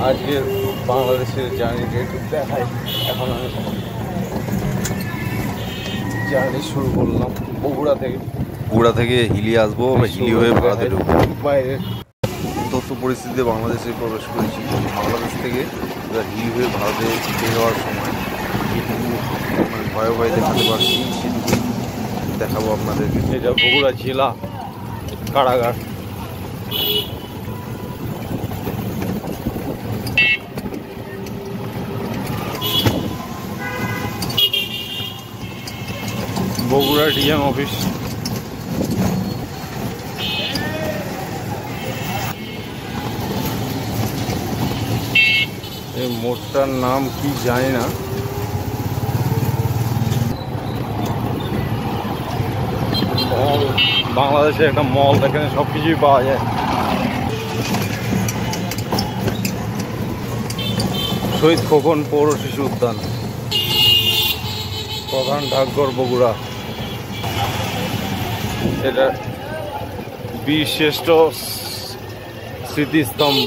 আজকে বাংলাদেশের জার্নিটা একটু দেখাই। এখন আমি জার্নি শুরু করলাম বগুড়া থেকে হিলি আসবো, হিলি হয়ে ভারতে ঢুকবো। বাইরে তথ্য পরিস্থিতিতে বাংলাদেশে প্রবেশ করেছি। বাংলাদেশ থেকে এবার হিলি হয়ে ভারতে বের হওয়ার সময় যেটুকু ভয় দেখাতে পারছি সেটুকু দেখাবো আপনাদেরকে। এটা বগুড়া জেলা কারাগার। Bogura DM office. এই মোড়টার নাম কি জানি না। মল, বাংলাদেশে একটা মল, এখানে সব কিছুই পাওয়া যায়। শহীদ খোকন পৌর শিশু উদ্যান, প্রধান ডাকঘর বগুড়া। এটা বীর শ্রেষ্ঠ স্মৃতিস্তম্ভ।